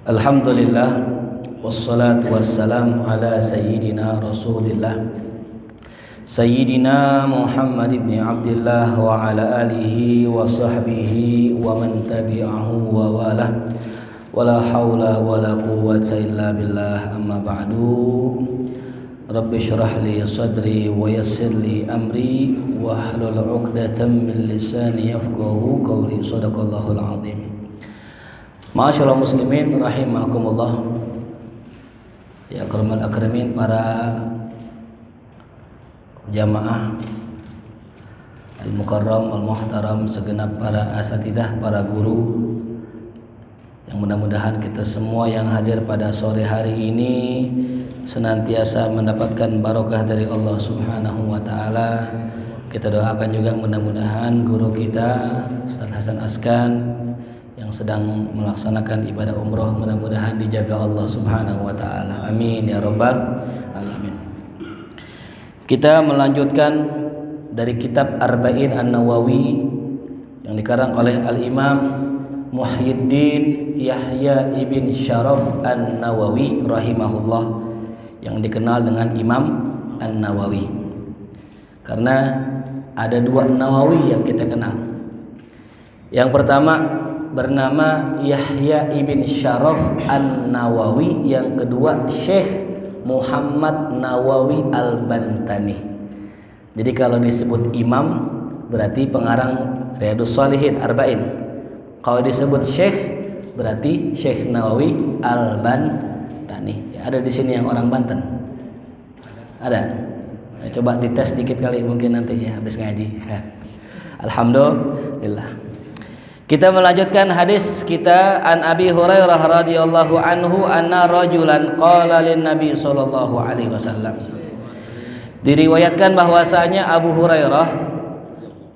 Alhamdulillah wassalatu wassalamu ala sayyidina Rasulillah Sayyidina Muhammad ibn Abdullah wa ala alihi wa sahbihi wa man tabi'ahu wa walah wala hawla wala quwwata illa billah amma ba'du Rabbi syrah li sadri wa yassir li amri wa hlul 'uqdatam min lisani yafqahu qawli sadaqallahul azim. Ma'asyiral muslimin rahimakumullah. Ya akramal akramin, para jamaah al-mukarram al-muhtaram, segenap para asatidah, para guru, yang mudah-mudahan kita semua yang hadir pada sore hari ini senantiasa mendapatkan barokah dari Allah Subhanahu wa taala. Kita doakan juga mudah-mudahan guru kita Ustaz Hasan Askan yang sedang melaksanakan ibadah umroh mudah-mudahan dijaga Allah Subhanahu wa taala. Amin ya rabbal alamin. Kita melanjutkan dari kitab Arba'in An-Nawawi yang dikarang oleh Al-Imam Muhyiddin Yahya ibn Syaraf An-Nawawi rahimahullah, yang dikenal dengan Imam An-Nawawi. Karena ada dua Nawawi yang kita kenal. Yang pertama bernama Yahya ibn Syaraf An-Nawawi, yang kedua Syekh Muhammad Nawawi Al-Bantani. Jadi kalau disebut imam berarti pengarang Riyadhus Shalihin Arba'in. Kalau disebut Syekh berarti Syekh Nawawi Al-Bantani. Ya, ada di sini yang orang Banten? Ada? Ya, coba dites dikit kali mungkin nanti ya habis ngaji. Ya. Alhamdulillah. Kita melanjutkan hadis kita. An Abi Hurairah radhiyallahu anhu anna rajulan qala lin Nabi sallallahu alaihi wasallam. Diriwayatkan bahwasanya Abu Hurairah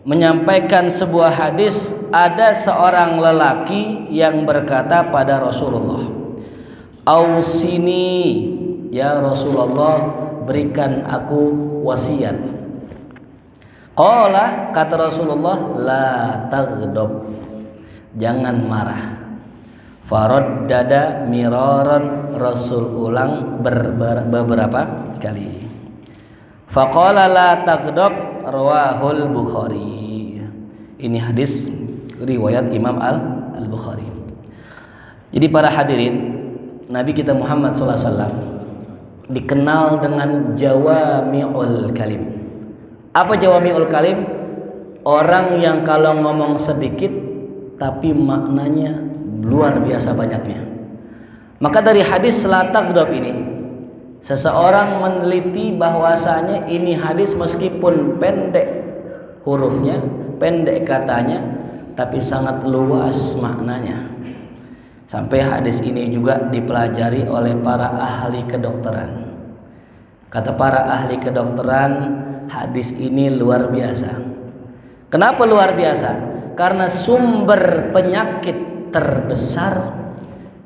menyampaikan sebuah hadis, ada seorang lelaki yang berkata pada Rasulullah, "Ausini ya Rasulullah, berikan aku wasiat." Qala, kata Rasulullah, "La taghdab." Jangan marah. Faraddada miraran, Rasul ulang beberapa kali. Faqala la taghdab, rawahul Bukhari. Ini hadis riwayat Imam Al-Bukhari. Jadi para hadirin, Nabi kita Muhammad SAW dikenal dengan jawami'ul kalim. Apa jawami'ul kalim? Orang yang kalau ngomong sedikit tapi maknanya luar biasa banyaknya. Maka dari hadis la taghdab ini, seseorang meneliti bahwasanya ini hadis meskipun pendek hurufnya, pendek katanya, tapi sangat luas maknanya. Sampai hadis ini juga dipelajari oleh para ahli kedokteran. Kata para ahli kedokteran, hadis ini luar biasa. Kenapa luar biasa? Karena sumber penyakit terbesar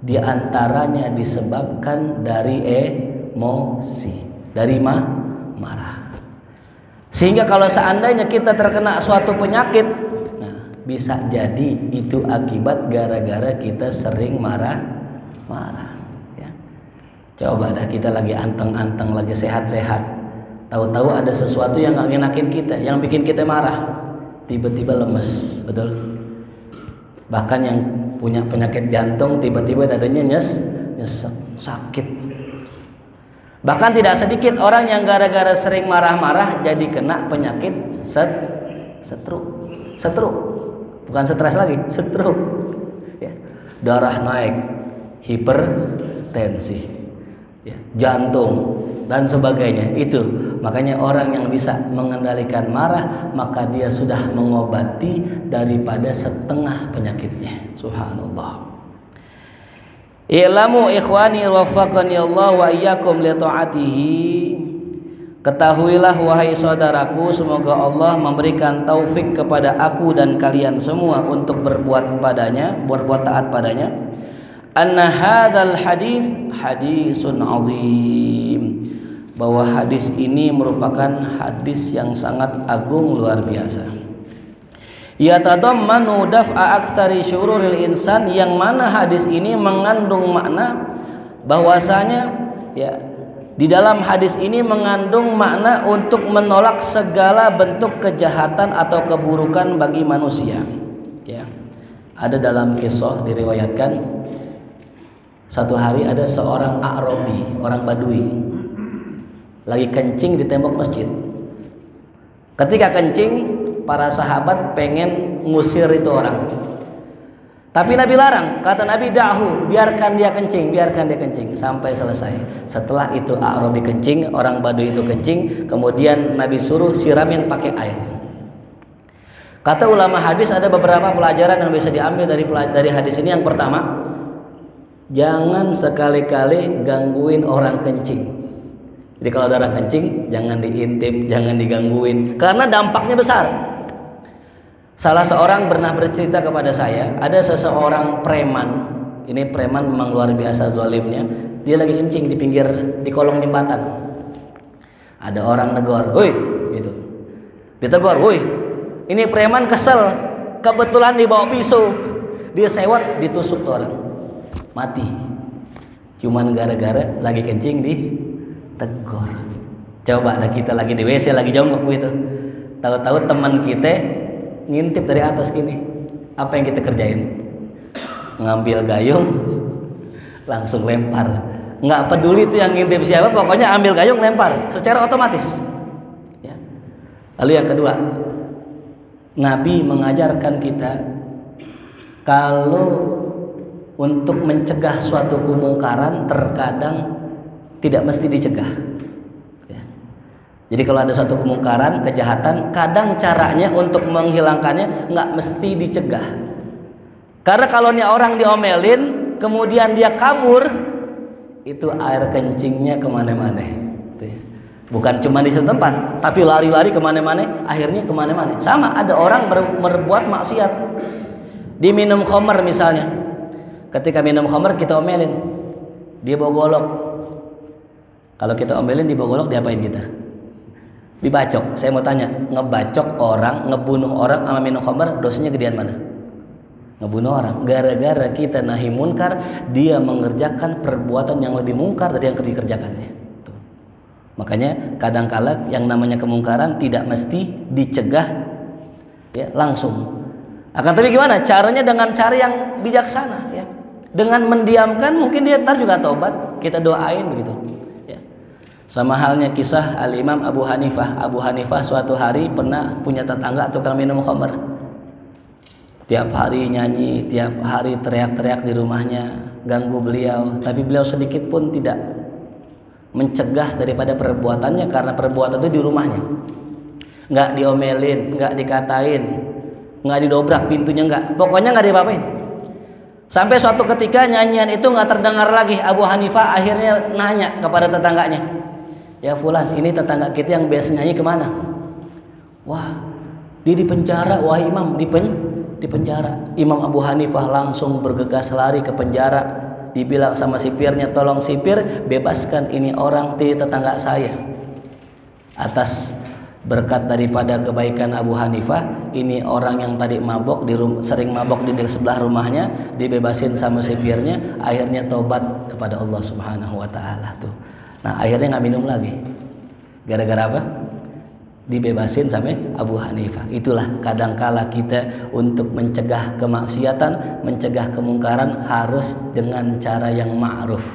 diantaranya disebabkan dari emosi, dari marah. Sehingga kalau seandainya kita terkena suatu penyakit, nah, bisa jadi itu akibat gara-gara kita sering marah. Ya. Coba dah, kita lagi anteng-anteng, lagi sehat-sehat, tahu-tahu ada sesuatu yang ngenakin kita, yang bikin kita marah. Tiba-tiba lemes, betul? Bahkan yang punya penyakit jantung tiba-tiba dadanya nyesek, sakit. Bahkan tidak sedikit orang yang gara-gara sering marah-marah jadi kena penyakit stroke. Bukan stres lagi, stroke. Ya. Darah naik, hipertensi, ya, jantung dan sebagainya. Itu makanya orang yang bisa mengendalikan marah, maka dia sudah mengobati daripada setengah penyakitnya. Subhanallah. I'lamu ikhwani wafaqani Allah wa iyyakum li ta'atihi. Ketahuilah wahai saudaraku, semoga Allah memberikan taufik kepada aku dan kalian semua untuk berbuat taat padanya. Anna hadzal hadis hadisun azim, bahwa hadis ini merupakan hadis yang sangat agung, luar biasa. Yatadammanu daf'a aktsari syururil insan, yang mana hadis ini mengandung makna bahwasanya ya di dalam hadis ini mengandung makna untuk menolak segala bentuk kejahatan atau keburukan bagi manusia. Ya. Ada dalam kisah diriwayatkan, satu hari ada seorang A'rabi, orang Badui, lagi kencing di tembok masjid. Ketika kencing, para sahabat pengen ngusir itu orang, tapi Nabi larang. Kata Nabi, da'hu, biarkan dia kencing, biarkan dia kencing sampai selesai. Setelah itu A'rabi kencing, orang Badui itu kencing, kemudian Nabi suruh siramin pakai air. Kata ulama hadis, ada beberapa pelajaran yang bisa diambil dari hadis ini. Yang pertama, jangan sekali-kali gangguin orang kencing. Jadi kalau ada orang kencing, jangan diintip, jangan digangguin, karena dampaknya besar. Salah seorang pernah bercerita kepada saya, ada seseorang preman. Ini preman memang luar biasa zalimnya. Dia lagi kencing di kolong jembatan. Ada orang negor, "Woi," gitu. Ditegur, "Woi." Ini preman kesel, kebetulan dibawa pisau, dia sewot, ditusuk tuh orang, mati. Cuman gara-gara lagi kencing ditegur. Coba ada kita lagi di WC, lagi jongkok gitu, tahu-tahu teman kita ngintip dari atas gini, apa yang kita kerjain? Ngambil gayung, langsung lempar. Nggak peduli itu yang ngintip siapa, pokoknya ambil gayung lempar, secara otomatis. Ya. Lalu yang kedua, Nabi mengajarkan kita kalau untuk mencegah suatu kemungkaran terkadang tidak mesti dicegah. Ya. Jadi kalau ada suatu kemungkaran, kejahatan, kadang caranya untuk menghilangkannya nggak mesti dicegah. Karena kalau nih orang diomelin, kemudian dia kabur, itu air kencingnya kemana-mana. Bukan cuma di satu tempat, tapi lari-lari kemana-mana, akhirnya kemana-mana. Sama, ada orang berbuat maksiat, diminum khamr misalnya. Ketika minum khamr kita omelin, dia bawa golok. Kalau kita omelin dia bawa golok, diapain kita? Dibacok. Saya mau tanya, ngebacok orang, ngebunuh orang sama minum khamr, dosanya gedean mana? Ngebunuh orang. Gara-gara kita nahi munkar, dia mengerjakan perbuatan yang lebih mungkar dari yang dikerjakannya. Makanya kadangkala yang namanya kemungkaran tidak mesti dicegah ya langsung. Akan tapi gimana? Caranya dengan cara yang bijaksana ya. Dengan mendiamkan, mungkin dia ntar juga tobat, kita doain begitu ya. Sama halnya kisah Al-Imam Abu Hanifah. Abu Hanifah suatu hari pernah punya tetangga tukang minum khamr. Tiap hari nyanyi, tiap hari teriak-teriak di rumahnya, ganggu beliau, tapi beliau sedikit pun tidak mencegah daripada perbuatannya, karena perbuatan itu di rumahnya. Nggak diomelin, nggak dikatain, nggak didobrak pintunya, pokoknya nggak diapa-apain. Sampai suatu ketika nyanyian itu nggak terdengar lagi. Abu Hanifah akhirnya nanya kepada tetangganya, "Ya fulan, ini tetangga kita yang biasa nyanyi kemana?" "Wah, dia di penjara, wahai imam, di penjara." Imam Abu Hanifah langsung bergegas lari ke penjara. Dibilang sama sipirnya, "Tolong sipir, bebaskan ini orang di tetangga saya." Atas berkat daripada kebaikan Abu Hanifah, ini orang yang tadi mabok sering mabok di sebelah rumahnya, dibebasin sama sipirnya, akhirnya taubat kepada Allah Subhanahu wa taala tuh. Nah, akhirnya nggak minum lagi. Gara-gara apa? Dibebasin sama Abu Hanifah. Itulah kadangkala kita untuk mencegah kemaksiatan, mencegah kemungkaran harus dengan cara yang ma'ruf.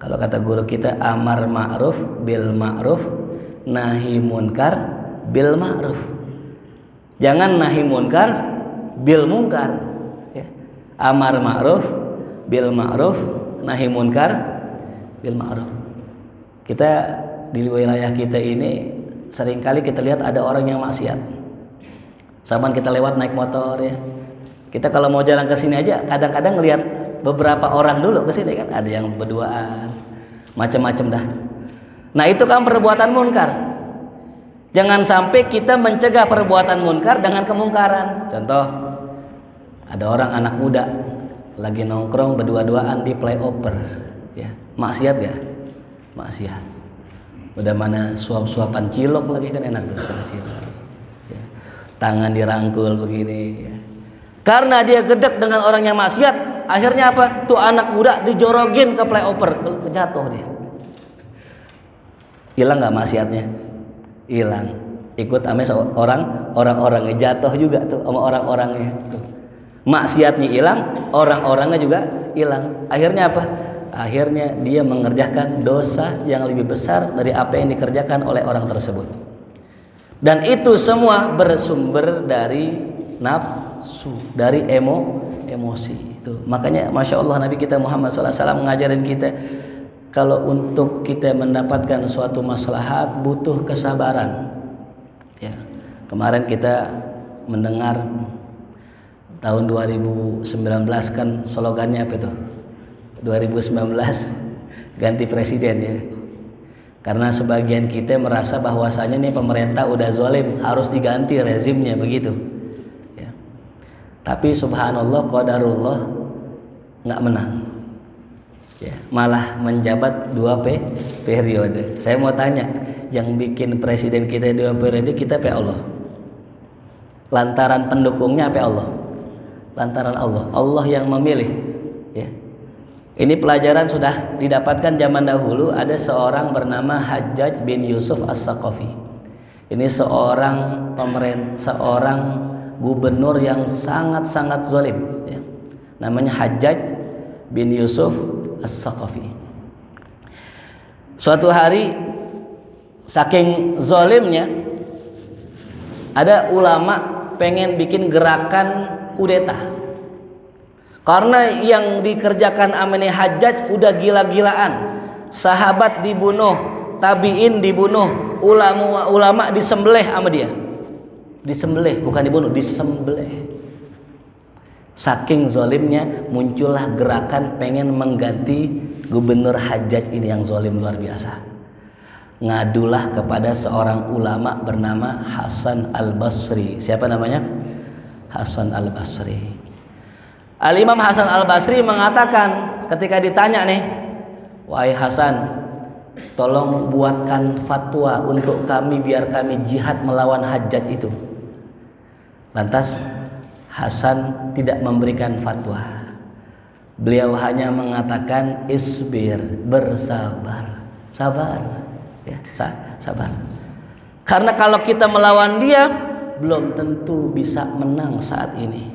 Kalau kata guru kita, amar ma'ruf bil ma'ruf, nahi munkar bil ma'ruf. Jangan nahi munkar bil munkar ya. Amar ma'ruf bil ma'ruf, nahi munkar bil ma'ruf. Kita di wilayah kita ini seringkali kita lihat ada orang yang maksiat. Saban kita lewat naik motor ya. Kita kalau mau jalan ke sini aja kadang-kadang ngelihat beberapa orang dulu ke sini kan, ada yang berduaan, macam-macam dah. Nah, itu kan perbuatan munkar. Jangan sampai kita mencegah perbuatan munkar dengan kemungkaran. Contoh, ada orang anak muda lagi nongkrong berdua-duaan di flyover ya. Maksiat ya? Maksiat. Udah mana suap-suapan cilok lagi kan enak tuh cilok. Ya. tangan dirangkul begini. Karena dia gedek dengan orang yang maksiat, akhirnya apa? Tuh anak muda dijorogin ke flyover, jatuh dia. Hilang nggak maksiatnya? Hilang. Ikut ame orang-orangnya jatuh juga tuh sama orang-orangnya. Tuh. Maksiatnya hilang, orang-orangnya juga hilang. Akhirnya apa? Akhirnya dia mengerjakan dosa yang lebih besar dari apa yang dikerjakan oleh orang tersebut. Dan itu semua bersumber dari nafsu, dari emosi itu. Makanya Masya Allah Nabi kita Muhammad SAW mengajarin kita, kalau untuk kita mendapatkan suatu maslahat butuh kesabaran. Ya. Kemarin kita mendengar tahun 2019 kan slogannya apa itu? 2019 ganti presiden ya. Karena sebagian kita merasa bahwasanya nih pemerintah udah zalim, harus diganti rezimnya begitu. Ya. Tapi subhanallah qadarullah nggak menang. Ya, malah menjabat 2 periode. Saya mau tanya, yang bikin presiden kita 2 periode kita apa Allah? Lantaran pendukungnya apa Allah? Lantaran Allah. Allah yang memilih. Ya. Ini pelajaran sudah didapatkan zaman dahulu. Ada seorang bernama Hajjaj bin Yusuf As-Saqafi. Ini seorang gubernur yang sangat-sangat zalim. Ya. Namanya Hajjaj bin Yusuf As-Saqafi. Suatu hari saking zalimnya, ada ulama pengen bikin gerakan kudeta. Karena yang dikerjakan amane Hajjaj udah gila-gilaan. Sahabat dibunuh, tabi'in dibunuh, ulama disembelih sama dia. Disembelih, bukan dibunuh, disembelih. Saking zalimnya muncullah gerakan pengen mengganti gubernur Hajjaj ini yang zalim luar biasa. Ngadulah kepada seorang ulama bernama Hasan Al-Basri. Siapa namanya? Hasan Al-Basri. Al-Imam Hasan Al-Basri mengatakan ketika ditanya nih, wahai Hasan, tolong buatkan fatwa untuk kami biar kami jihad melawan Hajjaj itu. Lantas Hasan tidak memberikan fatwa. Beliau hanya mengatakan isbir, bersabar. Sabar. Ya, sabar. Karena kalau kita melawan dia belum tentu bisa menang saat ini.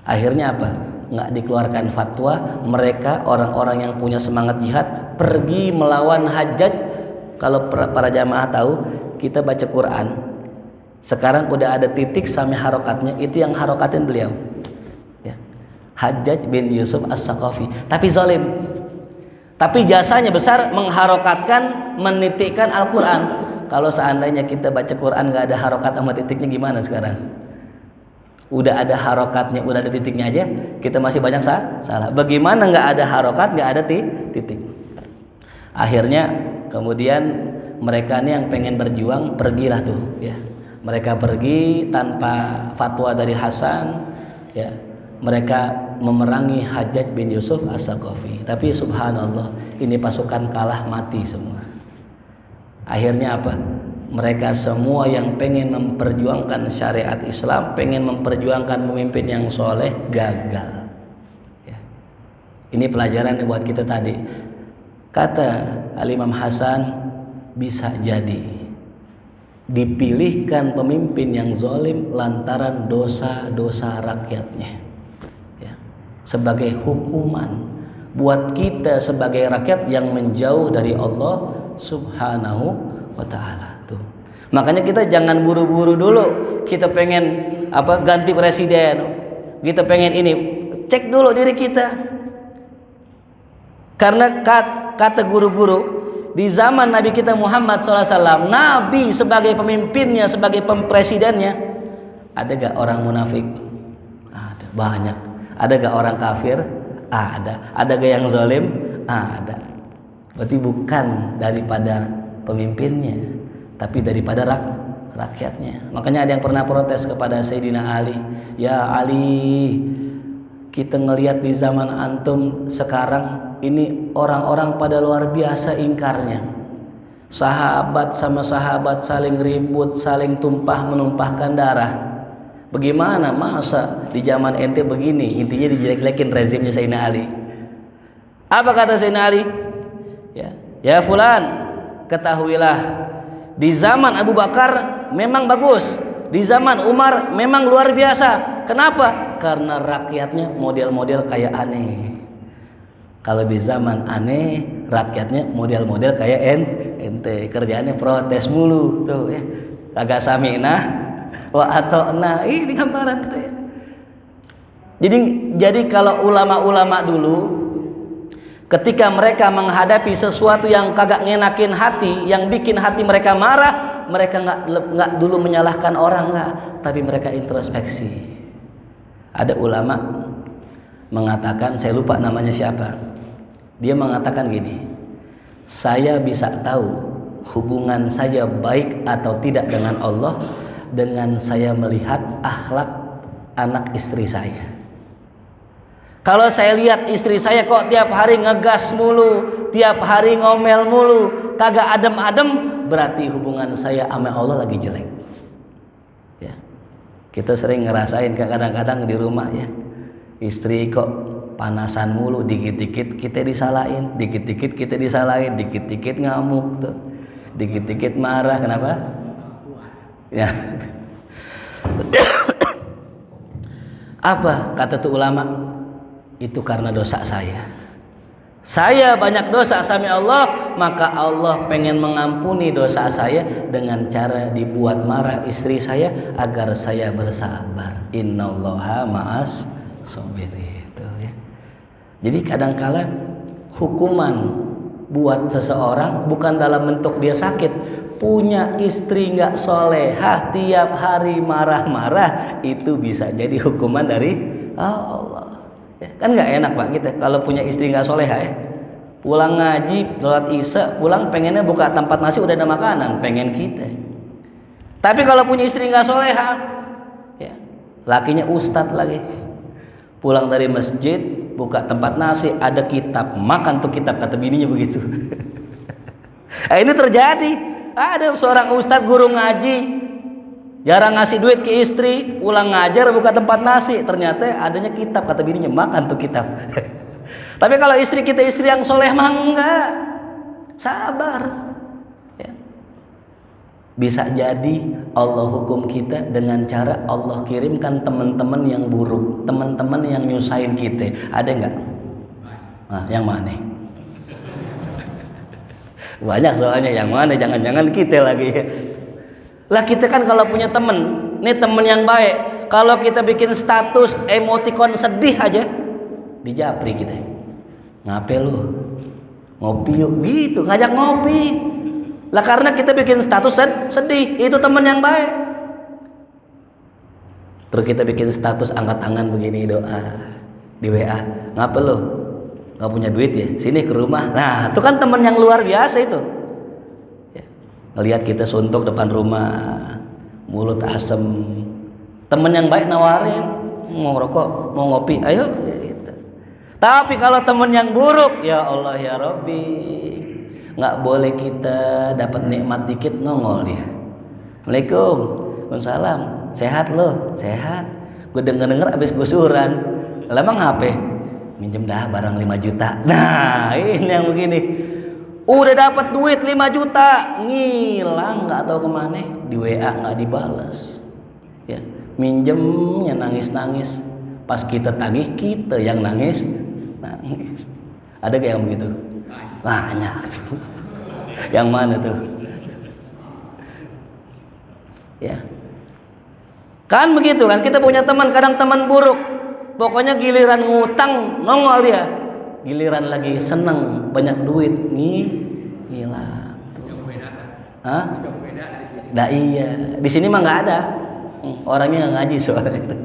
Akhirnya apa? Nggak dikeluarkan fatwa. Mereka orang-orang yang punya semangat jihad pergi melawan Hajjaj. Kalau para jamaah tahu, kita baca Quran. Sekarang udah ada titik sampai harokatnya. Itu yang harokatin beliau. Ya. Hajjaj bin Yusuf As-Saqafi. Tapi zalim. Tapi jasanya besar mengharokatkan, menitikkan Al-Quran. Kalau seandainya kita baca Quran nggak ada harokat sama titiknya gimana sekarang? Udah ada harokatnya, udah ada titiknya aja, kita masih banyak salah. Bagaimana nggak ada harokat, nggak ada titik? Akhirnya kemudian mereka ini yang pengen berjuang pergilah tuh, ya. Mereka pergi tanpa fatwa dari Hasan, ya. Mereka memerangi Hajjaj bin Yusuf As-Saqafi. Tapi subhanallah, ini pasukan kalah mati semua. Akhirnya apa? Mereka semua yang pengen memperjuangkan syariat Islam, pengen memperjuangkan pemimpin yang soleh, gagal. Ya. Ini pelajaran buat kita tadi. Kata Al-Imam Hasan, bisa jadi dipilihkan pemimpin yang zalim lantaran dosa-dosa rakyatnya. Ya. Sebagai hukuman buat kita sebagai rakyat yang menjauh dari Allah Subhanahu wa ta'ala. Makanya kita jangan buru-buru dulu. Kita pengen ganti presiden, kita pengen ini. Cek dulu diri kita. Karena kata guru-guru di zaman Nabi kita Muhammad SAW, Nabi sebagai pemimpinnya, sebagai presidennya, ada gak orang munafik? Ada, banyak. Ada gak orang kafir? Ada. Ada gak yang zalim? Ada. Berarti bukan daripada pemimpinnya, tapi daripada rakyatnya. Makanya ada yang pernah protes kepada Sayyidina Ali, ya Ali, kita ngelihat di zaman antum sekarang ini orang-orang pada luar biasa ingkarnya. Sahabat sama sahabat saling ribut, saling menumpahkan darah. Bagaimana masa di zaman ente begini? Intinya dijelek-jelekin rezimnya Sayyidina Ali. Apa kata Sayyidina Ali? Ya fulan, ketahuilah di zaman Abu Bakar memang bagus, di zaman Umar memang luar biasa. Kenapa? Karena rakyatnya model-model kayak aneh. Kalau di zaman aneh, rakyatnya model-model kayak ente, kerjaannya protes mulu tuh ya. Kagak sami'na wa ata'na. Ini gambaran itu ya. Jadi kalau ulama-ulama dulu ketika mereka menghadapi sesuatu yang kagak ngenakin hati, yang bikin hati mereka marah, mereka nggak dulu menyalahkan orang, nggak, tapi mereka introspeksi. Ada ulama mengatakan, saya lupa namanya siapa, dia mengatakan gini, saya bisa tahu hubungan saya baik atau tidak dengan Allah dengan saya melihat akhlak anak istri saya. Kalau saya lihat istri saya kok tiap hari ngegas mulu, tiap hari ngomel mulu, kagak adem-adem, berarti hubungan saya sama Allah lagi jelek. Ya. Kita sering ngerasain kadang-kadang di rumah ya. Istri kok panasan mulu, dikit-dikit kita disalahin, dikit-dikit kita disalahin, dikit-dikit ngamuk tuh. Dikit-dikit marah, kenapa? Ya. Apa kata tuh ulama? Itu karena dosa saya. Saya banyak dosa sama Allah, maka Allah pengen mengampuni dosa saya dengan cara dibuat marah istri saya agar saya bersabar. Innallaha ma'as sabirin. Ya. Jadi kadangkala hukuman buat seseorang bukan dalam bentuk dia sakit. Punya istri nggak solehah, tiap hari marah-marah, itu bisa jadi hukuman dari Allah. Ya, kan nggak enak Pak kita kalau punya istri nggak soleha ya. Pulang ngaji, sholat isya, pulang pengennya buka tempat nasi udah ada makanan, pengen kita. Tapi kalau punya istri nggak soleha, ya, lakinya ustadz lagi. Pulang dari masjid, buka tempat nasi, ada kitab, makan tuh kitab, kata bininya begitu. Ini terjadi. Ada seorang ustadz guru ngaji, jarang ngasih duit ke istri, pulang ngajar buka tempat nasi, ternyata adanya kitab, kata bininya makan tuh kitab. Tapi kalau istri kita istri yang soleh mah enggak, sabar ya. Bisa jadi Allah hukum kita dengan cara Allah kirimkan teman-teman yang buruk, teman-teman yang nyusahin kita. Ada enggak? Nah, yang mana? Banyak soalnya, yang mana? Jangan-jangan kita lagi ya. Lah kita kan kalau punya temen, nih temen yang baik, kalau kita bikin status emoticon sedih aja, dijapri kita. Ngapain lu? Ngopi yuk, gitu, ngajak ngopi. Lah karena kita bikin status sedih, itu temen yang baik. Terus kita bikin status angkat tangan begini, doa di WA. Ngapain lu? Gak punya duit ya? Sini ke rumah. Nah, itu kan temen yang luar biasa itu. Ngelihat kita suntuk depan rumah, mulut asem, temen yang baik nawarin, mau rokok, mau ngopi, ayo gitu. Tapi kalau temen yang buruk, ya Allah ya Rabbi, nggak boleh kita dapat nikmat dikit nongol dia. Assalamualaikum, waalaikumsalam, sehat lo, sehat. Gue denger abis gusuran, lama ngapain? Minjem dah barang 5 juta. Nah ini yang begini. Udah dapat duit 5 juta, ngilang nggak tahu kemana, di WA nggak dibalas. Ya, minjemnya nangis-nangis, pas kita tagih kita yang nangis. Ada gak yang begitu? Banyak tuh. Yang mana tuh? Ya, kan begitu kan, kita punya teman, kadang teman buruk, pokoknya giliran ngutang nongol dia. Giliran lagi seneng banyak duit hilang tuh. Hah? Nah iya, di sini mah nggak ada, orangnya nggak ngaji soalnya itu.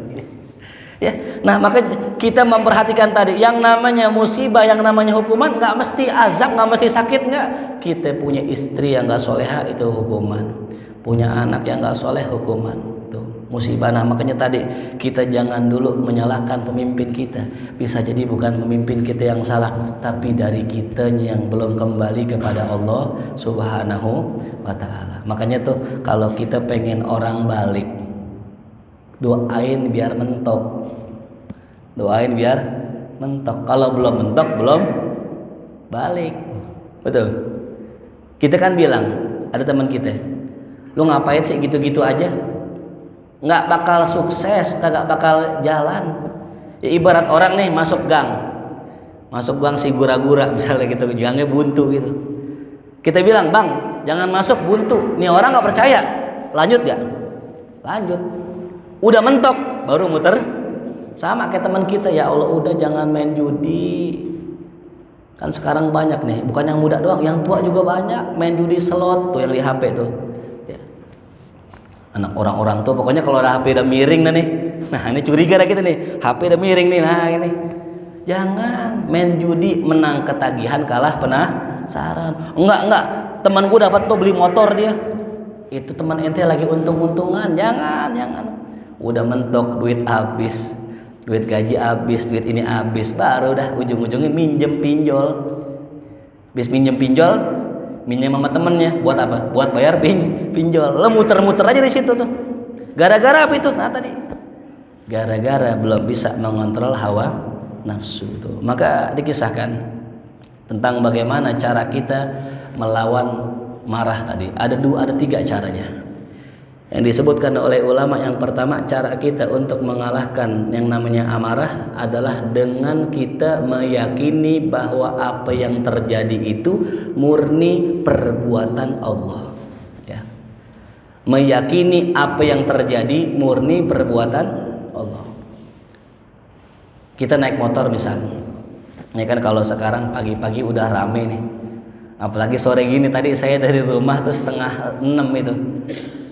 Ya, nah maka kita memperhatikan tadi, yang namanya musibah, yang namanya hukuman, nggak mesti azab, nggak mesti sakit, nggak. Kita punya istri yang nggak soleha itu hukuman, punya anak yang nggak soleh hukuman tuh. musibah. Nah makanya tadi kita jangan dulu menyalahkan pemimpin kita. Bisa jadi bukan pemimpin kita yang salah, tapi dari kitanya yang belum kembali kepada Allah Subhanahu wa ta'ala. Makanya tuh kalau kita pengen orang balik, doain biar mentok. Doain biar mentok. Kalau belum mentok, belum balik. Betul. Kita kan bilang, ada teman kita, lu ngapain sih gitu-gitu aja? Nggak bakal sukses, kagak bakal jalan. Ya, ibarat orang nih masuk gang si gura-gura misalnya gitu, gangnya buntu gitu. Kita bilang, bang jangan masuk buntu. Nih orang nggak percaya, lanjut gak? Lanjut. Udah mentok, baru muter. Sama kayak teman kita, ya Allah udah jangan main judi. Kan sekarang banyak nih, bukan yang muda doang, yang tua juga banyak main judi slot tuh yang di HP tuh. Ya. Anak orang-orang tuh pokoknya kalau ada HP udah miring dah nih. Nah ini curiga dah kita nih, HP udah miring nih. Nah ini jangan main judi, menang ketagihan, kalah penasaran. Enggak, teman gue dapat tuh beli motor dia. Itu teman ente lagi untung-untungan. Jangan. Udah mentok, duit habis. Duit gaji habis, duit ini habis, baru dah ujung-ujungnya minjem pinjol. Bis minjem sama temennya, buat apa? Buat bayar pinjol. Lo muter-muter aja di situ tuh. Gara-gara apa itu? Nah tadi, gara-gara belum bisa mengontrol hawa nafsu tuh. Maka dikisahkan tentang bagaimana cara kita melawan marah tadi. Ada 3 caranya. Yang disebutkan oleh ulama, yang pertama cara kita untuk mengalahkan yang namanya amarah adalah dengan kita meyakini bahwa apa yang terjadi itu murni perbuatan Allah. Ya. Meyakini apa yang terjadi murni perbuatan Allah. Kita naik motor misalnya, ya kan kalau sekarang pagi-pagi udah rame nih. Apalagi sore gini, tadi saya dari rumah tuh 5:30 itu.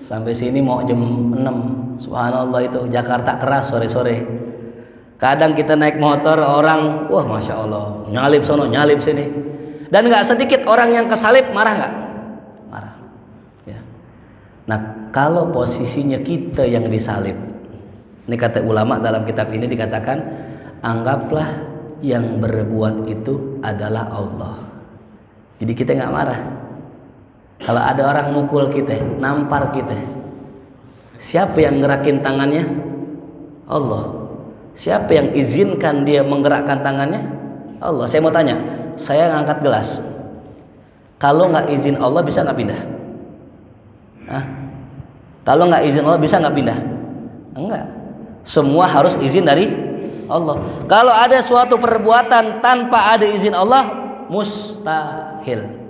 Sampai sini mau jam 6. Subhanallah, itu Jakarta keras sore-sore. Kadang kita naik motor orang, wah masya Allah, nyalip sono nyalip sini. Dan nggak sedikit orang yang kesalip, marah nggak? Marah. Ya. Nah kalau posisinya kita yang disalip, ini kata ulama dalam kitab ini dikatakan, anggaplah yang berbuat itu adalah Allah. Jadi kita nggak marah. Kalau ada orang mukul kita, nampar kita, siapa yang ngerakin tangannya? Allah. Siapa yang izinkan dia menggerakkan tangannya? Allah. Saya mau tanya, saya ngangkat gelas, kalau nggak izin Allah bisa nggak pindah? Hah? Kalau nggak izin Allah bisa nggak pindah? Enggak. Semua harus izin dari Allah. Kalau ada suatu perbuatan tanpa ada izin Allah, mustahil.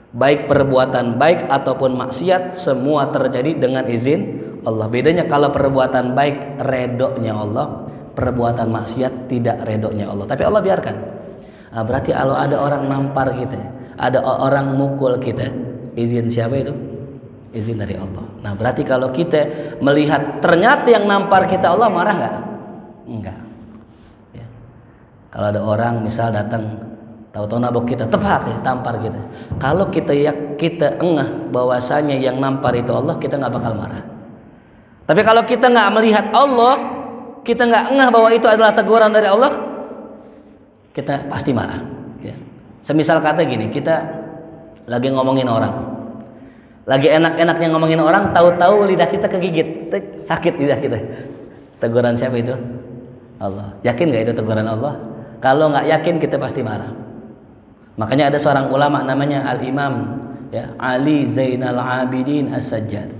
Baik perbuatan baik ataupun maksiat, semua terjadi dengan izin Allah. Bedanya kalau perbuatan baik redonya Allah, perbuatan maksiat tidak redonya Allah. Tapi Allah biarkan. Nah, berarti kalau ada orang nampar kita, ada orang mukul kita, izin siapa itu? Izin dari Allah. Nah berarti kalau kita melihat ternyata yang nampar kita Allah, marah nggak? Enggak. Ya. Kalau ada orang misal datang, tahu-tahu nabok kita, tepak ya, tampar kita. Kalau kita engah bahwasanya yang nampar itu Allah, kita nggak bakal marah. Tapi kalau kita nggak melihat Allah, kita nggak engah bahwa itu adalah teguran dari Allah, kita pasti marah. Ya. Semisal kata gini, kita lagi ngomongin orang, lagi enak-enaknya ngomongin orang, tahu-tahu lidah kita kegigit, sakit lidah kita. Teguran siapa itu? Allah. Yakin nggak itu teguran Allah? Kalau nggak yakin, kita pasti marah. Makanya ada seorang ulama namanya Al-Imam ya, Ali Zainal Abidin As-Sajjad.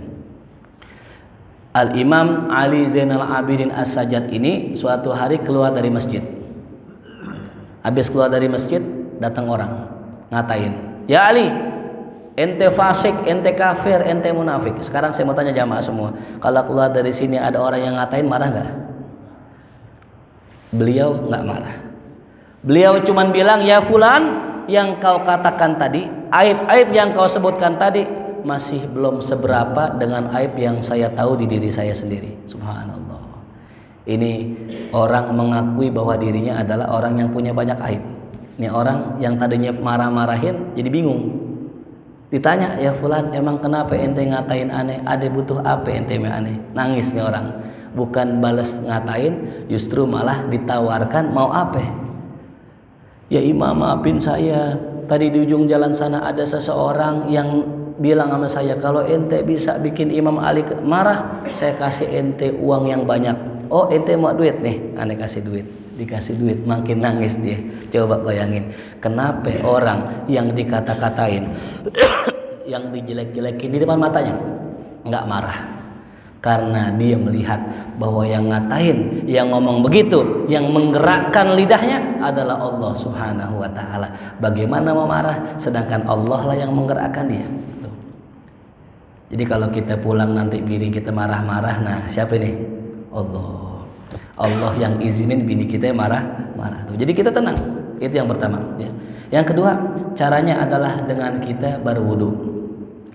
Al-Imam Ali Zainal Abidin As-Sajjad ini suatu hari keluar dari masjid. Habis keluar dari masjid, datang orang ngatain, "Ya Ali, ente fasik, ente kafir, ente munafik." Sekarang saya mau tanya jamaah semua, kalau keluar dari sini ada orang yang ngatain, marah nggak? Beliau nggak marah. Beliau cuman bilang, "Ya fulan, yang kau katakan tadi, aib-aib yang kau sebutkan tadi masih belum seberapa dengan aib yang saya tahu di diri saya sendiri." Subhanallah. Ini orang mengakui bahwa dirinya adalah orang yang punya banyak aib. Ini orang yang tadinya marah-marahin jadi bingung. Ditanya, ya fulan, emang kenapa ente ngatain aneh? Ade butuh apa ente aneh? Nangis nih orang. Bukan balas ngatain, justru malah ditawarkan mau apa? Ya imam, maafin saya. Tadi di ujung jalan sana ada seseorang yang bilang sama saya, kalau ente bisa bikin Imam Ali marah, saya kasih ente uang yang banyak. Oh, ente mau duit nih? Aneh kasih duit. Dikasih duit, makin nangis dia. Coba bayangin, kenapa orang yang dikata-katain, yang dijelek-jelekin di depan matanya nggak marah? Karena dia melihat bahwa yang ngatain, yang ngomong begitu, yang menggerakkan lidahnya adalah Allah Subhanahu wa ta'ala. Bagaimana mau marah sedangkan Allah lah yang menggerakkan dia. Jadi kalau kita pulang nanti bini kita marah-marah, nah siapa ini? Allah yang izinin bini kita marah-marah. Jadi kita tenang. Itu yang pertama ya. Yang kedua, caranya adalah dengan kita berwudu.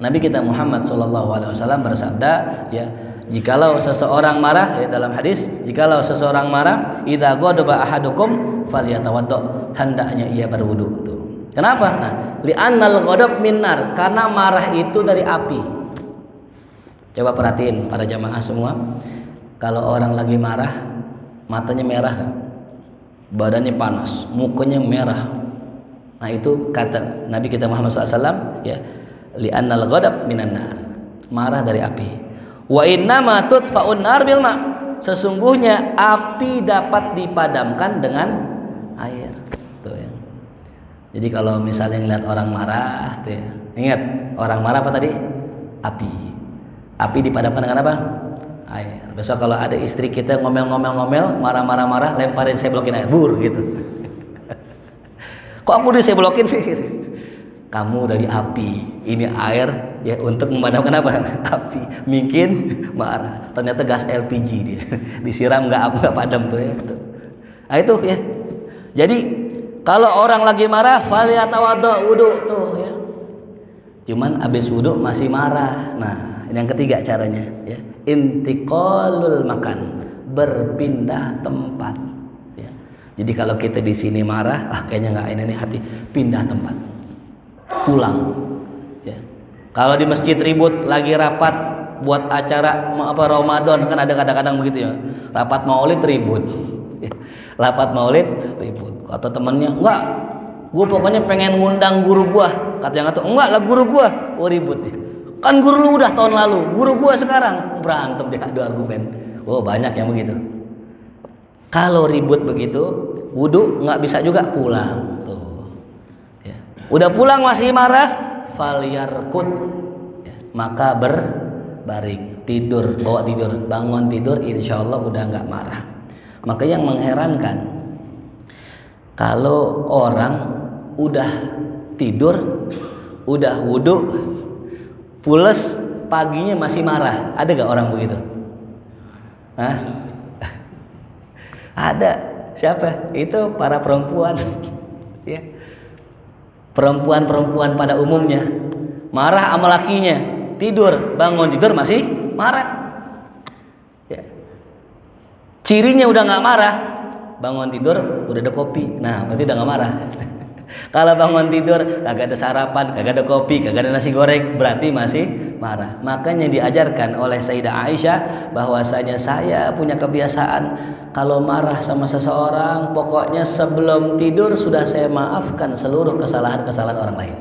Nabi kita Muhammad SAW bersabda ya, jikalau seseorang marah, ya dalam hadis, jikalau seseorang marah, idza ghadaba ahadukum falyatawaddo, hendaknya ia berwudu. Tuh. Kenapa? Nah, li'annal ghadab minnar, karena marah itu dari api. Coba perhatiin para jamaah semua, kalau orang lagi marah, matanya merah kan? Badannya panas, mukanya merah. Nah, itu kata Nabi kita Muhammad SAW ya, li'annal ghadab minan nar, marah dari api. Wa innama tudfa'un nar bil ma', sesungguhnya api dapat dipadamkan dengan air. Tuh ya. Jadi kalau misalnya ngeliat orang marah, tuh ya. Ingat, orang marah apa tadi? Api. Api dipadamkan dengan apa? Air. Besok kalau ada istri kita ngomel-ngomel, marah-marah, lemparin seblokin air, bur gitu. Kok aku saya blokin sih? Kamu dari api, ini air ya untuk memadamkan apa? Api. Mungkin marah, ternyata gas LPG dia, disiram nggak padam tuh ya. Nah itu ya. Jadi kalau orang lagi marah, falyatawaddo, wudu tuh ya. Cuman abis wudu masih marah. Nah yang ketiga caranya ya, intiqalul makan, berpindah tempat. Ya. Jadi kalau kita di sini marah, kayaknya nggak ini nih hati, pindah tempat. Pulang ya. Kalau di masjid ribut lagi rapat buat acara apa Ramadan, kan ada kadang-kadang begitu ya, rapat maulid ribut rapat maulid ribut, kata temennya enggak, gue pokoknya pengen ngundang guru gua, kata yang satu enggak lah guru gua, ribut kan guru lu udah tahun lalu, guru gua sekarang, berantem dia adu argumen. Banyak yang begitu. Kalau ribut begitu wudu nggak bisa juga, pulang. Udah pulang masih marah, falyarqud ya, maka berbaring, tidur, bawa tidur, bangun tidur, insya Allah udah nggak marah. Maka yang mengherankan, kalau orang udah tidur, udah wudu, pules, paginya masih marah, ada gak orang begitu? Hah? Ada. Siapa? Itu para perempuan ya. Perempuan-perempuan pada umumnya marah sama lakinya, tidur, bangun tidur masih marah ya. Cirinya udah gak marah, bangun tidur udah ada kopi, nah berarti udah gak marah. Kalau bangun tidur kagak ada sarapan, kagak ada kopi, kagak ada nasi goreng, berarti masih marah. Makanya diajarkan oleh Sayyidah Aisyah bahwasanya saya punya kebiasaan kalau marah sama seseorang, pokoknya sebelum tidur sudah saya maafkan seluruh kesalahan-kesalahan orang lain.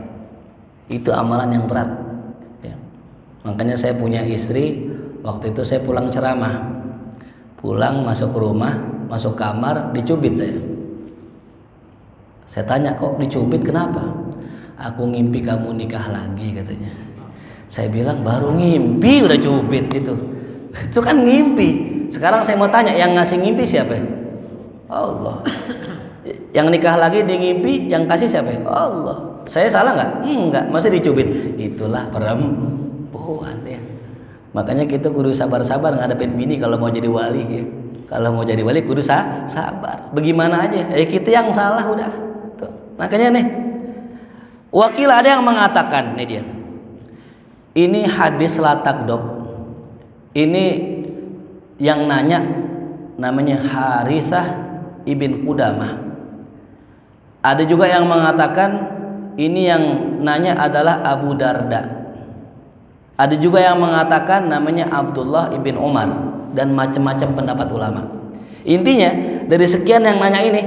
Itu amalan yang berat ya. Makanya saya punya istri, waktu itu saya pulang ceramah, pulang masuk ke rumah, masuk kamar, dicubit saya. Saya tanya, kok dicubit kenapa? Aku ngimpi kamu nikah lagi katanya. Saya bilang baru ngimpi udah cubit itu. Itu kan ngimpi. Sekarang saya mau tanya, yang ngasih ngimpi siapa? Allah. Yang nikah lagi di ngimpi, yang kasih siapa? Allah. Saya salah nggak? Enggak, masih dicubit. Itulah perempuan ya. Makanya kita kudu sabar-sabar ngadepin bini kalau mau jadi wali ya. Kalau mau jadi wali kudu sabar. Bagaimana aja? Kita yang salah udah. Tuh. Makanya nih, wakil ada yang mengatakan nih dia. Ini hadis la takdob. Ini yang nanya namanya Harithah ibn Qudamah. Ada juga yang mengatakan ini yang nanya adalah Abu Darda. Ada juga yang mengatakan namanya Abdullah ibn Umar, dan macam-macam pendapat ulama. Intinya dari sekian yang nanya ini,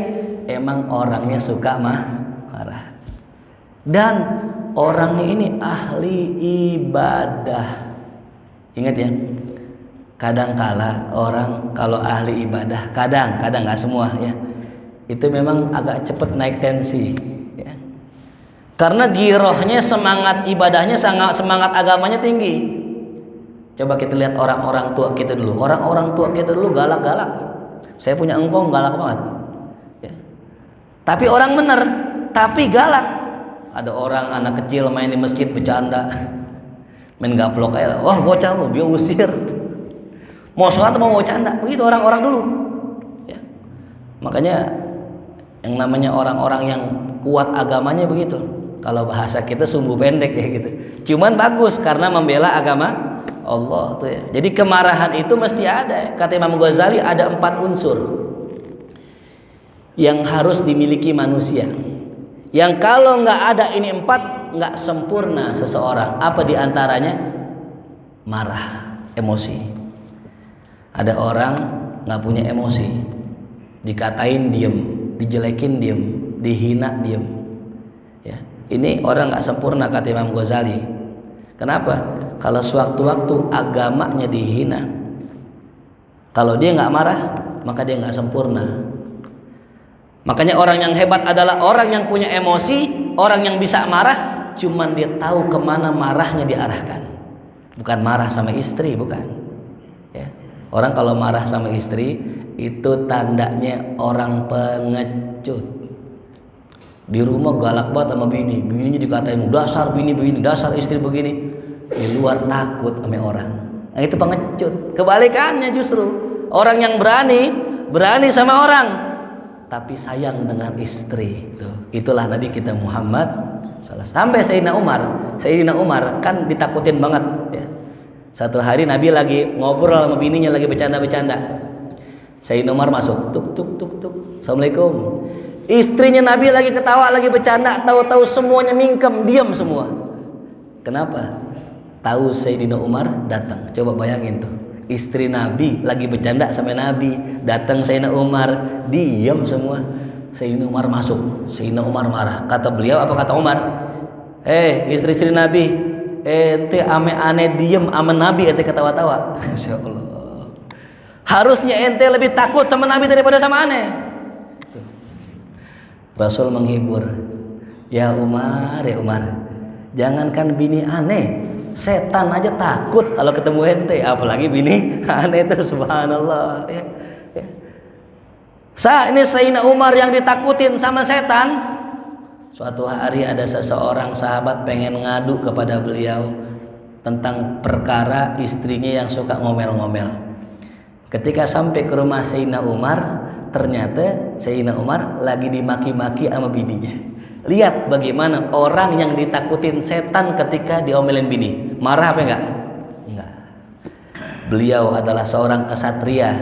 emang orangnya suka marah. Dan orangnya ini ahli ibadah. Ingat ya, kadang-kala orang kalau ahli ibadah, kadang nggak semua ya, itu memang agak cepat naik tensi ya. Karena girohnya, semangat ibadahnya, semangat agamanya tinggi. Coba kita lihat orang-orang tua kita dulu. Orang-orang tua kita dulu galak-galak. Saya punya engkong galak banget ya. Tapi orang bener, tapi galak. Ada orang anak kecil main di masjid bercanda, main gaplok aja, wah bocah lu, dia usir. Mau sholat mau bercanda, begitu orang-orang dulu ya. Makanya yang namanya orang-orang yang kuat agamanya begitu. Kalau bahasa kita sumbu pendek ya gitu. Cuman bagus karena membela agama Allah tuh ya. Jadi kemarahan itu mesti ada. Kata Imam Ghazali ada 4 unsur yang harus dimiliki manusia. Yang kalau nggak ada ini 4, nggak sempurna seseorang. Apa diantaranya? Marah, emosi. Ada orang nggak punya emosi, dikatain diem, dijelekin diem, dihina diem. Ya, ini orang nggak sempurna kata Imam Ghazali. Kenapa? Kalau sewaktu-waktu agamanya dihina, kalau dia nggak marah, maka dia nggak sempurna. Makanya orang yang hebat adalah orang yang punya emosi, orang yang bisa marah, cuman dia tahu kemana marahnya diarahkan. Bukan marah sama istri, bukan. Ya. Orang kalau marah sama istri itu tandanya orang pengecut. Di rumah galak banget sama bini, bininya dikatain dasar bini begini, dasar istri begini. Di luar takut sama orang. Nah, itu pengecut. Kebalikannya justru orang yang berani sama orang, tapi sayang dengan istri. Itulah Nabi kita Muhammad sampai Sayyidina Umar kan ditakutin banget ya. Satu hari Nabi lagi ngobrol sama bininya, lagi bercanda-bercanda. Sayyidina Umar masuk, tuk. Assalamualaikum. Istrinya Nabi lagi ketawa, lagi bercanda, tahu-tahu semuanya mingkem, diam semua. Kenapa? Tahu Sayyidina Umar datang. Coba bayangin tuh. Istri Nabi lagi bercanda sama Nabi, datang Sayyidina Umar, diam semua. Sayyidina Umar masuk, Sayyidina Umar marah. Kata beliau, apa kata Umar? Istri-istri Nabi, ente ame aneh diem ame Nabi ente ketawa-tawa. Masya Allah. Harusnya ente lebih takut sama Nabi daripada sama aneh. Rasul menghibur. Ya Umar, jangankan bini aneh, setan aja takut kalau ketemu ente, apalagi bini aneh itu, subhanallah ya. Ini Sayyidina Umar yang ditakutin sama setan. Suatu hari ada seseorang sahabat pengen ngadu kepada beliau tentang perkara istrinya yang suka ngomel-ngomel. Ketika sampai ke rumah Sayyidina Umar, ternyata Sayyidina Umar lagi dimaki-maki sama bininya. Lihat bagaimana orang yang ditakutin setan ketika diomelin bini. Marah apa enggak? Enggak. Beliau adalah seorang kesatria.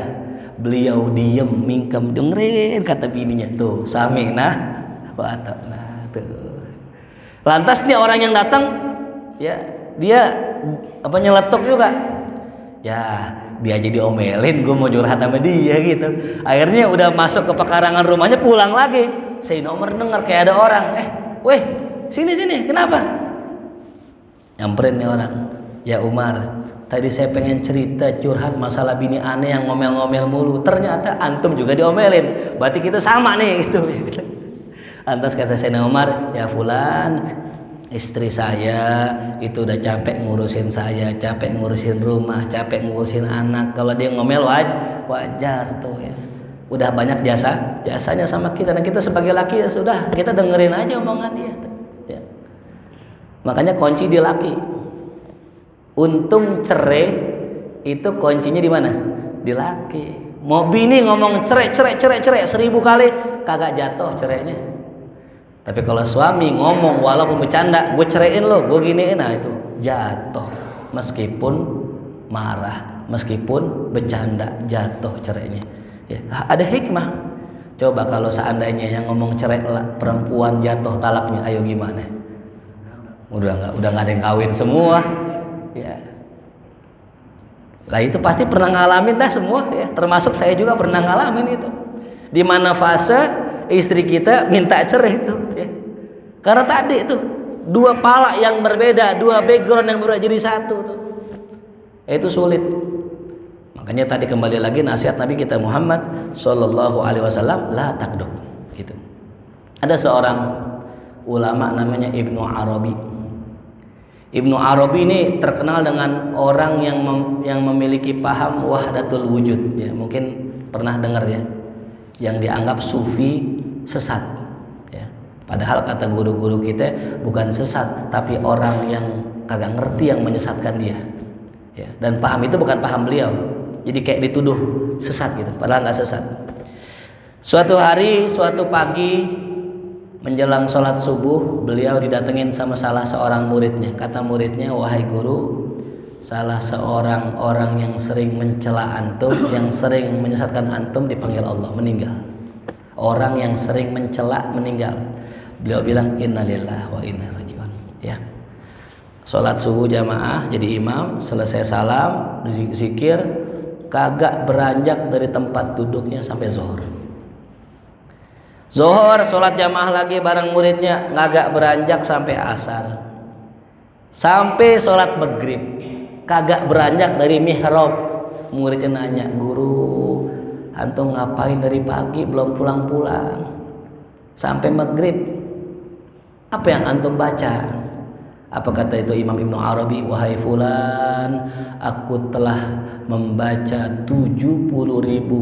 Beliau diem, mingkem, dengerin kata bininya. Tuh, sami'na wa ata'na. Tuh. Lantas nih orang yang datang, ya dia nyeletuk juga. Ya, dia jadi omelin, gue mau curhat sama dia gitu. Akhirnya udah masuk ke pekarangan rumahnya, pulang lagi. Sayyidina Umar dengar kayak ada orang, weh, sini, kenapa? Nyamperin nih orang, ya Umar, tadi saya pengen cerita curhat masalah bini aneh yang ngomel-ngomel mulu. Ternyata antum juga diomelin, berarti kita sama nih gitu. Lantas kata Sayyidina Umar, ya fulan, istri saya itu udah capek ngurusin saya, capek ngurusin rumah, capek ngurusin anak. Kalau dia ngomel wajar tuh ya. Udah banyak jasanya sama kita, dan kita sebagai laki ya sudah, kita dengerin aja omongan dia ya. Makanya kunci di laki. Untung cerai itu kuncinya di mana? Di laki. Mau bini ngomong cerai 1000 kali kagak jatuh cerainya. Tapi kalau suami ngomong walaupun bercanda, gue ceraiin lo, gue giniin, nah itu jatuh. Meskipun marah, meskipun bercanda, jatuh cerainya. Ya, ada hikmah. Coba kalau seandainya yang ngomong cerai perempuan jatuh talaknya, ayo gimana? Udah nggak ada yang kawin semua, ya. Lah itu pasti pernah ngalamin dah semua, ya. Termasuk saya juga pernah ngalamin itu. Di mana fase istri kita minta cerai itu, ya. Karena tadi itu dua pala yang berbeda, dua background yang berbeda jadi satu tuh. Itu sulit. Makanya tadi kembali lagi nasihat Nabi kita Muhammad Sallallahu Alaihi Wasallam, la takdub, gitu. Ada seorang ulama namanya Ibnu Arabi. Ibnu Arabi ini terkenal dengan orang yang memiliki paham wahdatul wujud, ya. Mungkin pernah dengar ya, yang dianggap sufi sesat, ya. Padahal kata guru-guru kita bukan sesat, tapi orang yang kagak ngerti yang menyesatkan dia, ya. Dan paham itu bukan paham beliau. Jadi kayak dituduh sesat gitu, padahal nggak sesat. Suatu hari, suatu pagi menjelang sholat subuh, beliau didatengin sama salah seorang muridnya. Kata muridnya, wahai guru, salah seorang orang yang sering mencela antum, yang sering menyesatkan antum dipanggil Allah, meninggal. Orang yang sering mencela meninggal. Beliau bilang innalillahi wa inna ilaihi raji'un, ya. Sholat subuh jamaah, jadi imam, selesai salam, zikir, kagak beranjak dari tempat duduknya sampai zuhur. Zuhur sholat jamaah lagi bareng muridnya, kagak beranjak sampai asar. Sampai sholat maghrib, kagak beranjak dari mihrab. Muridnya nanya, guru, antum ngapain dari pagi belum pulang-pulang? Sampai maghrib, apa yang antum baca? Apa kata itu Imam Ibnu Arabi? Wahai fulan, aku telah membaca 70.000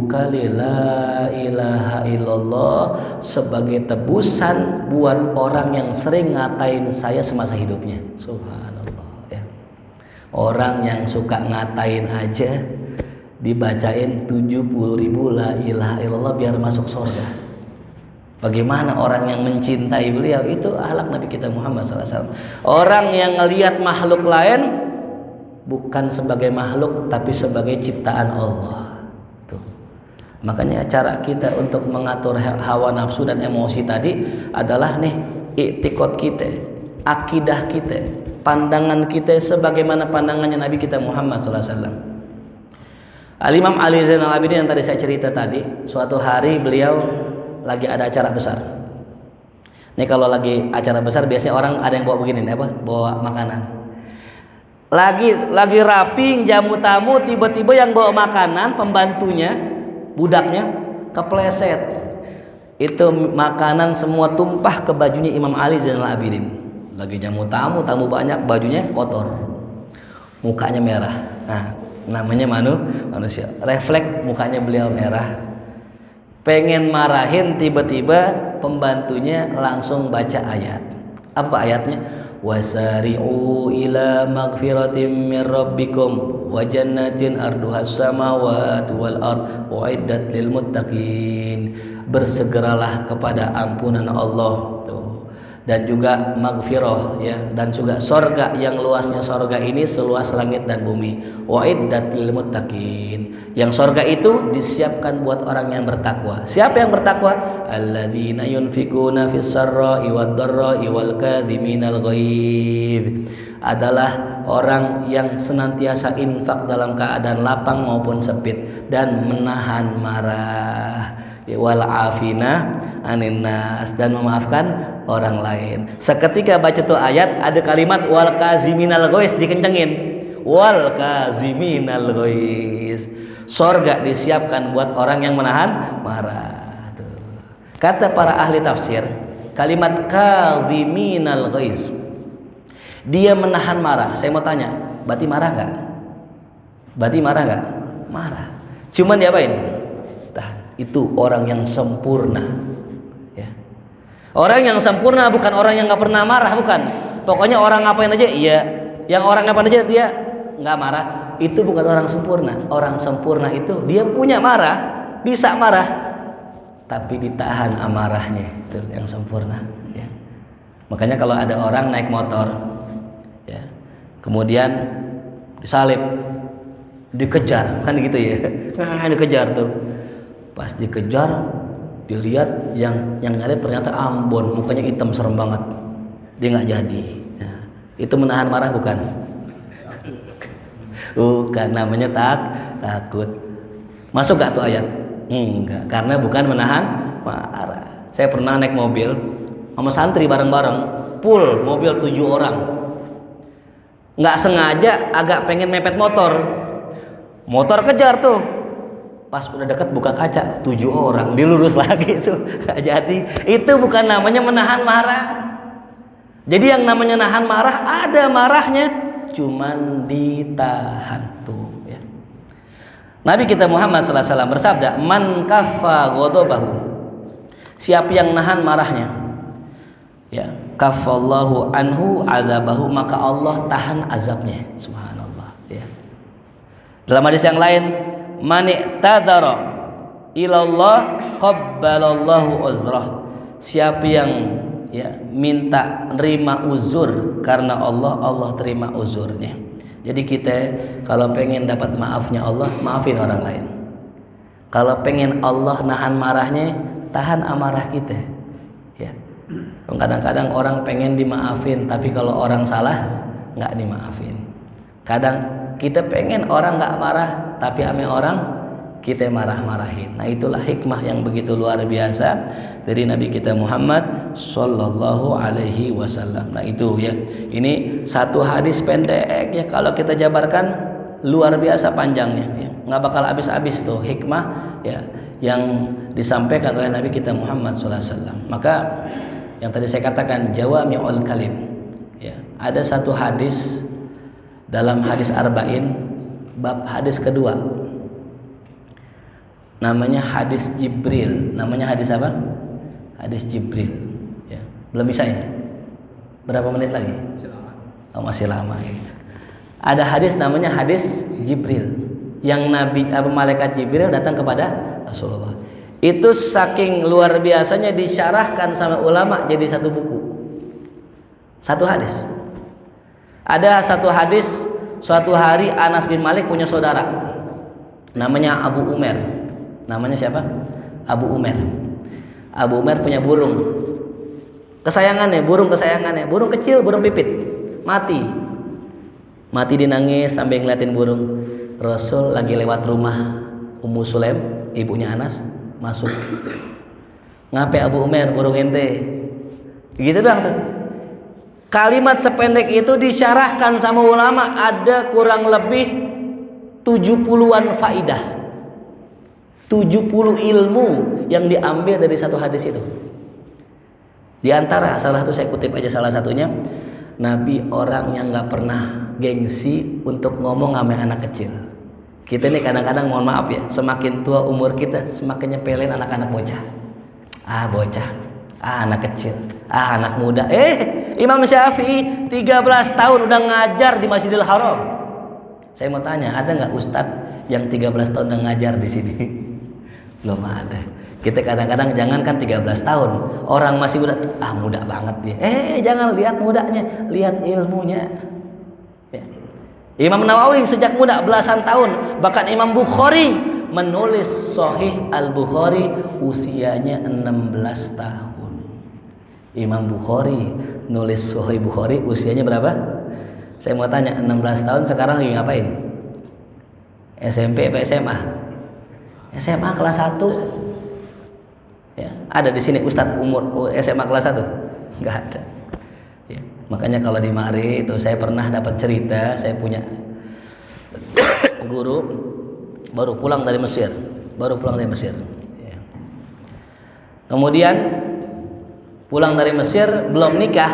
kali la ilaha illallah sebagai tebusan buat orang yang sering ngatain saya semasa hidupnya. Subhanallah, ya. Orang yang suka ngatain aja dibacain 70.000 la ilaha illallah biar masuk surga. Bagaimana orang yang mencintai beliau? Itu akhlak Nabi kita Muhammad SAW. Orang yang ngelihat makhluk lain bukan sebagai makhluk tapi sebagai ciptaan Allah. Tuh. Makanya cara kita untuk mengatur hawa nafsu dan emosi tadi adalah nih i'tiqad kita, akidah kita, pandangan kita sebagaimana pandangannya Nabi kita Muhammad SAW. Al-Imam Ali Zainal Abidin yang tadi saya cerita tadi, suatu hari beliau lagi ada acara besar. Nih kalau lagi acara besar biasanya orang ada yang bawa begini, apa? Bawa makanan. Lagi rapi jamu tamu, tiba-tiba yang bawa makanan pembantunya, budaknya kepleset. Itu makanan semua tumpah ke bajunya Imam Ali Zainal Abidin. Lagi jamu tamu, tamu banyak, bajunya kotor. Mukanya merah. Nah, namanya manusia. Refleks mukanya beliau merah. Pengen marahin, tiba-tiba pembantunya langsung baca ayat. Apa ayatnya? Wasari'u ila magfiratin min rabbikum wa jannatin arduhas samawati wal ard uiddat lil muttaqin. Bersegeralah kepada ampunan Allah, tuh. Dan juga magfirah, ya, dan juga sorga yang luasnya sorga ini seluas langit dan bumi. Uiddat lil muttaqin. Yang sorga itu disiapkan buat orang yang bertakwa. Siapa yang bertakwa? Alladzina yunfikuna fis sarra'i wad dharra'i wal kadhiminal ghaidh. Adalah orang yang senantiasa infak dalam keadaan lapang maupun sempit dan menahan marah. Wal afina anin nas, dan memaafkan orang lain. Seketika baca tuh ayat ada kalimat wal kaziminal ghaidh, dikencengin. Wal kaziminal ghaidh. Sorga disiapkan buat orang yang menahan marah. Tuh. Kata para ahli tafsir, kalimat kaziminal ghaidh, dia menahan marah. Saya mau tanya, berarti marah nggak? Berarti marah nggak? Marah. Cuman diapain? Itu orang yang sempurna, ya. Orang yang sempurna bukan orang yang nggak pernah marah, bukan. Pokoknya orang ngapain aja iya, yang orang ngapain aja dia nggak marah. Itu bukan orang sempurna. Orang sempurna itu dia punya marah, bisa marah, tapi ditahan amarahnya. Itu yang sempurna, ya. Makanya kalau ada orang naik motor, ya, kemudian disalib, dikejar, kan gitu ya. Nah, dikejar tuh. Pas dikejar Dilihat yang nyari ternyata Ambon, mukanya hitam serem banget. Dia nggak jadi. Nah, itu menahan marah bukan? Bukan, namanya takut. Masuk gak tuh ayat? Enggak, karena bukan menahan marah. Saya pernah naik mobil sama santri bareng-bareng, full mobil 7 orang. Nggak sengaja agak pengen mepet motor kejar tuh. Pas udah dekat buka kaca, 7 orang dilurus lagi tuh. Nggak jadi. Itu bukan namanya menahan marah. Jadi yang namanya nahan marah ada marahnya, cuman ditahan tuh ya. Nabi kita Muhammad sallallahu alaihi wasallam bersabda, "Man kaffa ghadabahu." Siapa yang nahan marahnya, ya, kafallahu anhu adzabahu, maka Allah tahan azabnya. Subhanallah ya. Dalam hadis yang lain, "Man i'tadzara ilallah qabbalallahu uzrah." Siapa yang ya minta nerima uzur karena Allah, Allah terima uzurnya. Jadi kita kalau pengen dapat maafnya Allah, maafin orang lain. Kalau pengen Allah nahan marahnya, tahan amarah kita. Ya. Kadang-kadang orang pengen dimaafin, tapi kalau orang salah nggak dimaafin. Kadang kita pengen orang nggak marah, tapi ame orang kita marah-marahin. Nah, itulah hikmah yang begitu luar biasa dari Nabi kita Muhammad sallallahu alaihi wasallam. Nah, itu ya. Ini satu hadis pendek ya, kalau kita jabarkan luar biasa panjangnya ya. Nggak bakal habis-habis tuh hikmah ya yang disampaikan oleh Nabi kita Muhammad sallallahu alaihi wasallam. Maka yang tadi saya katakan jawami'ul kalim ya. Ada satu hadis dalam hadis arba'in bab hadis kedua. Namanya hadis Jibril. Namanya hadis apa? Hadis Jibril. Ya. Belum bisa ya? Berapa menit lagi? Oh, masih lama. Ya. Ada hadis namanya hadis Jibril. Yang malaikat Jibril datang kepada Rasulullah. Itu saking luar biasanya disyarahkan sama ulama jadi satu buku. Satu hadis. Ada satu hadis, suatu hari Anas bin Malik punya saudara. Namanya Abu Umair. Namanya siapa? Abu Umair. Abu Umair punya burung kesayangannya, burung kecil, burung pipit, mati dinangis sambil ngeliatin burung. Rasul lagi lewat rumah Ummu Sulaim, ibunya Anas, masuk. Ngapain Abu Umair, burung ente? Gitu doang tuh. Kalimat sependek itu disyarahkan sama ulama, ada kurang lebih 70-an faidah. 70 ilmu yang diambil dari satu hadis itu. Di antara salah satu saya kutip aja salah satunya, Nabi orang yang nggak pernah gengsi untuk ngomong sama anak kecil. Kita nih kadang-kadang mohon maaf ya, semakin tua umur kita semakin nyepelin anak-anak bocah. Bocah, anak kecil, anak muda. Imam Syafi'i 13 tahun udah ngajar di Masjidil Haram. Saya mau tanya, ada nggak ustadz yang 13 tahun udah ngajar di sini? Belum ada. Kita kadang-kadang jangankan 13 tahun, orang masih muda, muda banget dia. Jangan lihat mudanya, lihat ilmunya. Ya. Imam Nawawi sejak muda belasan tahun, bahkan Imam Bukhari menulis Sahih Al-Bukhari usianya 16 tahun. Imam Bukhari nulis Sahih Bukhari usianya berapa? Saya mau tanya, 16 tahun sekarang lagi ngapain? SMP apa SMA? SMA kelas 1. Ya, ada di sini Ustadz umur SMA kelas 1? Enggak ada. Ya, makanya kalau di mari itu saya pernah dapat cerita, saya punya guru baru pulang dari Mesir. Ya. Kemudian pulang dari Mesir belum nikah,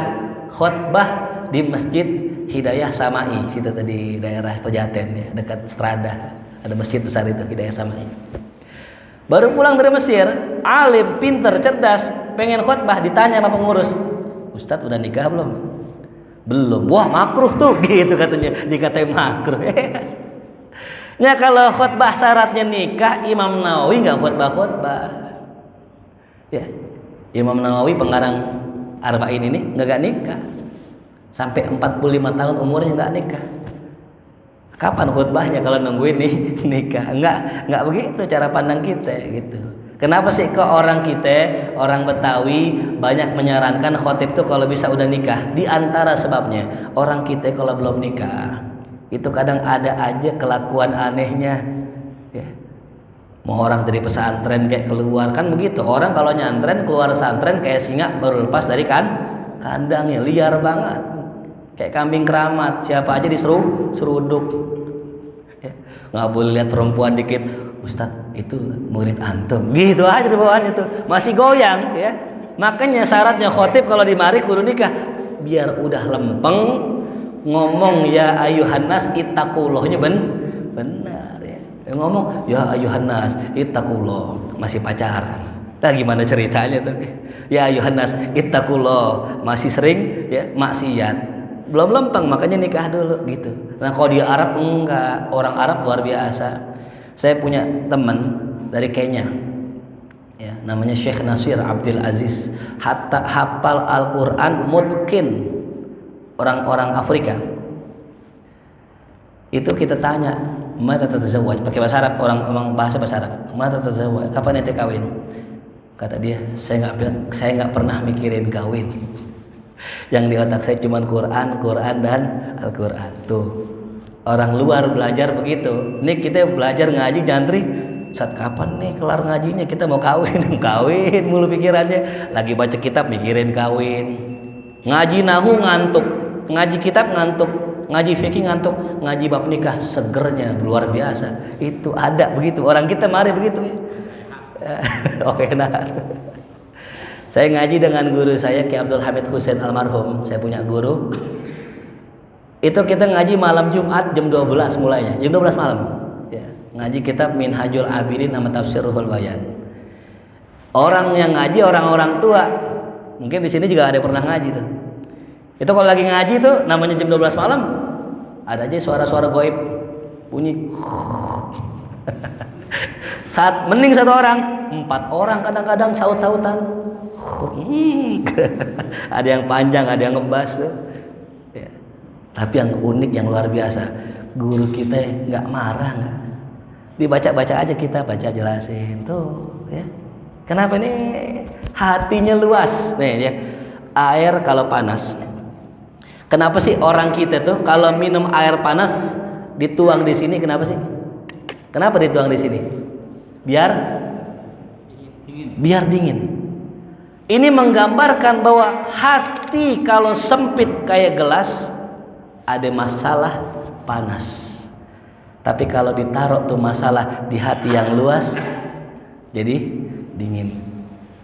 khutbah di Masjid Hidayah Samai, situ tadi daerah Pejaten ya, dekat Strada. Ada masjid besar itu Hidayah Samai. Baru pulang dari Mesir, alim, pinter, cerdas, pengen khutbah, ditanya sama pengurus, Ustadz udah nikah belum? Belum. Wah makruh tuh, gitu katanya, dikatain makruh. Nah kalau khutbah syaratnya nikah, Imam Nawawi nggak khutbah. Ya, Imam Nawawi pengarang Arba'in ini nggak nikah, sampai 45 tahun umurnya nggak nikah. Kapan khutbahnya kalau nungguin nih nikah? Enggak begitu cara pandang kita gitu. Kenapa sih kok orang kita, orang Betawi banyak menyarankan khotib tuh kalau bisa udah nikah? Di antara sebabnya, orang kita kalau belum nikah, itu kadang ada aja kelakuan anehnya. Ya. Mau orang dari pesantren kayak keluar, kan begitu. Orang kalau nyantren keluar pesantren kayak singa baru lepas dari kandangnya, liar banget. Kayak kambing keramat, siapa aja seruduk. Ya. Nggak boleh lihat perempuan dikit, Ustadz itu murid antum, gitu aja di bawahnya tuh masih goyang ya. Makanya syaratnya khotib kalau di mari kudu nikah biar udah lempeng ngomong ya ayuhan nas ittaqullohnya benar ya. Ngomong ya ayuhan nas ittaqullah masih pacaran. Nah gimana ceritanya tuh? Ya ayuhan nas ittaqullah masih sering ya maksiat. Belum lempeng makanya nikah dulu gitu. Nah kalau di Arab enggak, orang Arab luar biasa. Saya punya teman dari Kenya, ya, namanya Syekh Nasir Abdul Aziz, hatta hafal Al-Quran mutkin, orang-orang Afrika. Itu kita tanya, mata tatazawwaj, pakai bahasa Arab, orang bahasa Arab, mata tatazawwaj, kapan ente kawin? Kata dia, saya nggak pernah mikirin kawin. Yang di otak saya cuma Quran dan Al-Quran. Tuh. Orang luar belajar begitu. Nih kita belajar ngaji jantri. Saat kapan nih kelar ngajinya kita mau kawin? Kawin mulu pikirannya. Lagi baca kitab mikirin kawin. Ngaji nahu ngantuk. Ngaji kitab ngantuk. Ngaji fikih ngantuk. Ngaji bab nikah segernya luar biasa. Itu ada begitu. Orang kita mari begitu ya. Oke nah. Saya ngaji dengan guru saya Ki Abdul Hamid Husain almarhum. Saya punya guru. Itu kita ngaji malam Jumat jam 12 mulainya, jam 12 malam. Ya, ngaji kitab Minhajul Abidin sama Tafsir Ruhul Bayan. Orang yang ngaji orang-orang tua. Mungkin di sini juga ada yang pernah ngaji tuh. Itu kalau lagi ngaji tuh namanya jam 12 malam ada aja suara-suara gaib bunyi. Saat mending satu orang, 4 orang kadang-kadang saut-sautan. Ada yang panjang, ada yang ngebas tuh. Ya. Tapi yang unik, yang luar biasa, guru kita nggak marah, nggak dibaca-baca aja, kita baca jelasin tuh ya. Kenapa nih? Hatinya luas nih ya. Air kalau panas, kenapa sih orang kita tuh kalau minum air panas dituang di sini, kenapa sih? Kenapa dituang di sini? Biar dingin. Ini menggambarkan bahwa hati kalau sempit kayak gelas ada masalah panas. Tapi kalau ditaruh tuh masalah di hati yang luas jadi dingin.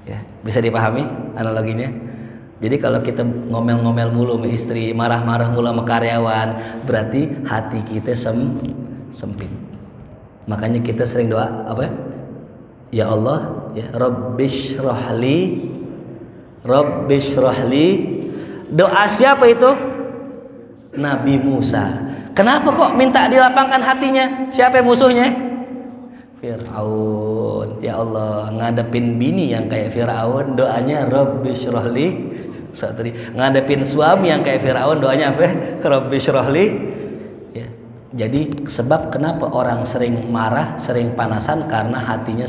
Ya, bisa dipahami analoginya? Jadi kalau kita ngomel-ngomel mulu sama istri, marah-marah mulu sama karyawan, berarti hati kita sempit. Makanya kita sering doa apa? Ya Allah, ya Rabbishrahli. Doa siapa itu? Nabi Musa. Kenapa kok minta dilapangkan hatinya? Siapa yang musuhnya? Fir'aun. Ya Allah, ngadepin bini yang kayak Fir'aun, doanya Rabbishrahli. Ngadepin suami yang kayak Fir'aun, doanya apa? Rabbishrahli. Ya. Jadi sebab kenapa orang sering marah, sering panasan, karena hatinya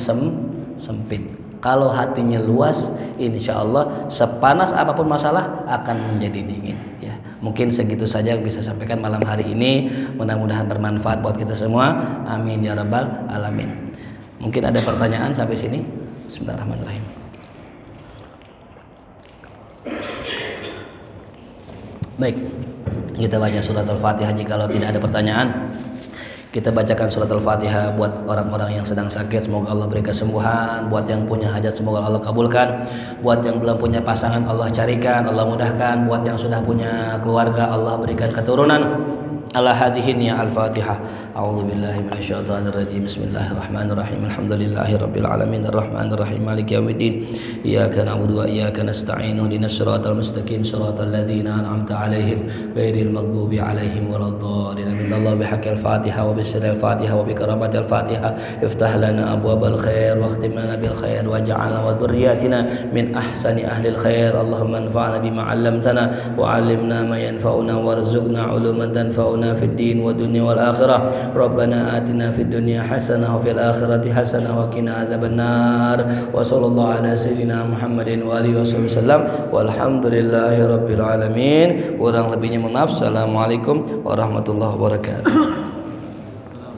sempit. Kalau hatinya luas, insya Allah sepanas apapun masalah akan menjadi dingin. Ya, mungkin segitu saja yang bisa sampaikan malam hari ini. Mudah-mudahan bermanfaat buat kita semua. Amin ya rabbal alamin. Mungkin ada pertanyaan sampai sini. Bismillahirrahmanirrahim. Baik, kita baca surat Al-Fatihah. Jikalau tidak ada pertanyaan, kita bacakan surat Al-Fatihah buat orang-orang yang sedang sakit, semoga Allah beri kesembuhan. Buat yang punya hajat, semoga Allah kabulkan. Buat yang belum punya pasangan, Allah carikan, Allah mudahkan. Buat yang sudah punya keluarga, Allah berikan keturunan. Ala hadhihi ya Al-Fatihah. A'udzubillahi minasyaitonirrajim. Bismillahirrahmanirrahim. Alhamdulillahirabbil alamin arrahmanir rahim maliki yaumiddin. Iyyaka na'budu wa iyyaka nasta'in. Ihdinas siratal mustaqim siratal ladzina an'amta 'alaihim ghairil maghdubi 'alaihim waladdallin. Amin. Bihaqqil Fatihah wa bisirril Fatihah wa bikarabatil Fatihah. Iftah lana abwabal khair wa khtim lana bil khair waj'alna wa dhurriyyatina min ahsani ahlil khair. Allahumma anfa'na bima 'allamtana wa 'allimna ma yanfa'una warzuqna 'uluman tanfa'una yanfa'una fid din wa dunya wal akhirah. Rabbana atina fid dunya hasanah wa fil akhirati hasanah wa qina adzabannar. Wa sallallahu ala sayyidina Muhammadin wa alihi wasallam. Walhamdulillahi rabbil alamin. Kurang lebihnya mohon maaf. Assalamualaikum warahmatullahi wabarakatuh.